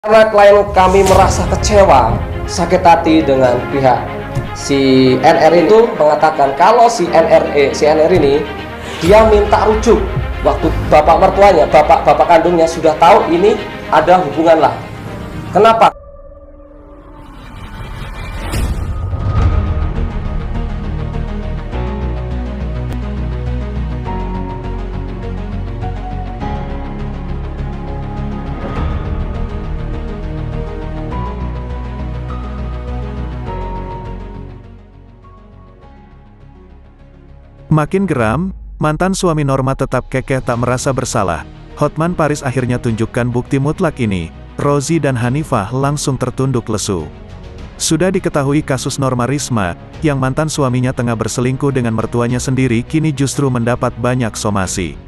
Karena klien kami merasa kecewa, sakit hati dengan pihak si NR itu mengatakan kalau si NR ini dia minta rujuk waktu bapak mertuanya, bapak kandungnya sudah tahu ini ada hubungan lah. Kenapa? Makin geram, mantan suami Norma tetap kekeh tak merasa bersalah. Hotman Paris akhirnya tunjukkan bukti mutlak ini. Rozi dan Hanifah langsung tertunduk lesu. Sudah diketahui kasus Norma Risma, yang mantan suaminya tengah berselingkuh dengan mertuanya sendiri kini justru mendapat banyak somasi.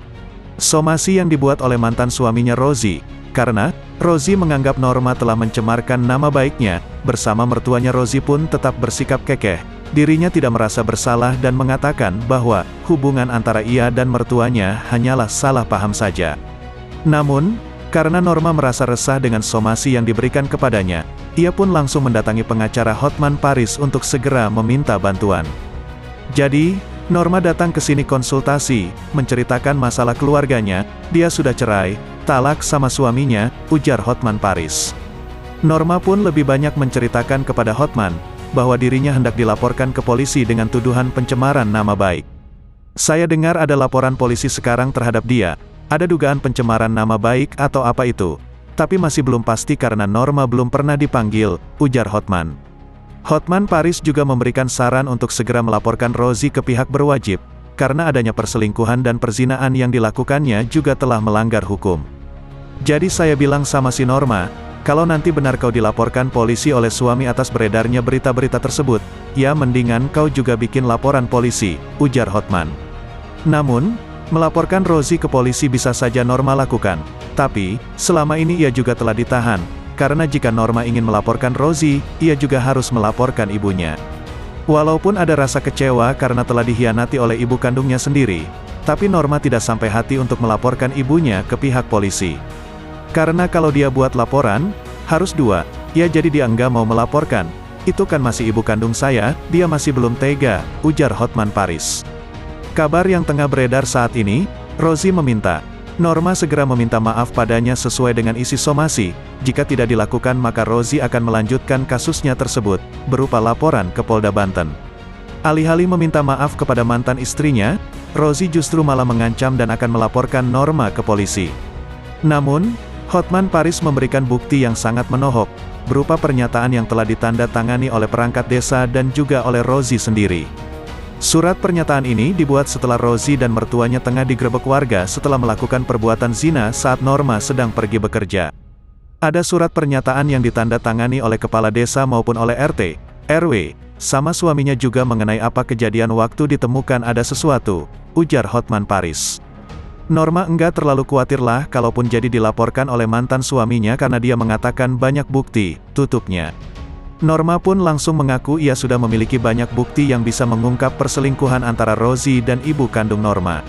Somasi yang dibuat oleh mantan suaminya Rozi, karena Rozi menganggap Norma telah mencemarkan nama baiknya. Bersama mertuanya Rozi pun tetap bersikap kekeh. Dirinya tidak merasa bersalah dan mengatakan bahwa hubungan antara ia dan mertuanya hanyalah salah paham saja. Namun, karena Norma merasa resah dengan somasi yang diberikan kepadanya, ia pun langsung mendatangi pengacara Hotman Paris untuk segera meminta bantuan. Jadi, Norma datang ke sini konsultasi, menceritakan masalah keluarganya. Dia sudah cerai, talak sama suaminya, ujar Hotman Paris. Norma pun lebih banyak menceritakan kepada Hotman bahwa dirinya hendak dilaporkan ke polisi dengan tuduhan pencemaran nama baik. Saya dengar ada laporan polisi sekarang terhadap dia, ada dugaan pencemaran nama baik atau apa itu, tapi masih belum pasti karena Norma belum pernah dipanggil, ujar Hotman. Hotman Paris juga memberikan saran untuk segera melaporkan Rozi ke pihak berwajib, karena adanya perselingkuhan dan perzinaan yang dilakukannya juga telah melanggar hukum. Jadi saya bilang sama si Norma, kalau nanti benar kau dilaporkan polisi oleh suami atas beredarnya berita-berita tersebut, ya mendingan kau juga bikin laporan polisi, ujar Hotman. Namun, melaporkan Rozi ke polisi bisa saja Norma lakukan, tapi, selama ini ia juga telah ditahan, karena jika Norma ingin melaporkan Rozi, ia juga harus melaporkan ibunya. Walaupun ada rasa kecewa karena telah dikhianati oleh ibu kandungnya sendiri, tapi Norma tidak sampai hati untuk melaporkan ibunya ke pihak polisi. Karena kalau dia buat laporan, harus dua, ya jadi dia enggak mau melaporkan. Itu kan masih ibu kandung saya, dia masih belum tega, ujar Hotman Paris. Kabar yang tengah beredar saat ini, Rozi meminta Norma segera meminta maaf padanya sesuai dengan isi somasi. Jika tidak dilakukan maka Rozi akan melanjutkan kasusnya tersebut, berupa laporan ke Polda Banten. Alih-alih meminta maaf kepada mantan istrinya, Rozi justru malah mengancam dan akan melaporkan Norma ke polisi. Namun, Hotman Paris memberikan bukti yang sangat menohok, berupa pernyataan yang telah ditanda tangani oleh perangkat desa dan juga oleh Rozi sendiri. Surat pernyataan ini dibuat setelah Rozi dan mertuanya tengah digerebek warga setelah melakukan perbuatan zina saat Norma sedang pergi bekerja. Ada surat pernyataan yang ditanda tangani oleh kepala desa maupun oleh RT, RW, sama suaminya juga mengenai apa kejadian waktu ditemukan ada sesuatu, ujar Hotman Paris. Norma enggak terlalu khawatirlah kalaupun jadi dilaporkan oleh mantan suaminya karena dia mengatakan banyak bukti, tutupnya. Norma pun langsung mengaku ia sudah memiliki banyak bukti yang bisa mengungkap perselingkuhan antara Rozi dan ibu kandung Norma.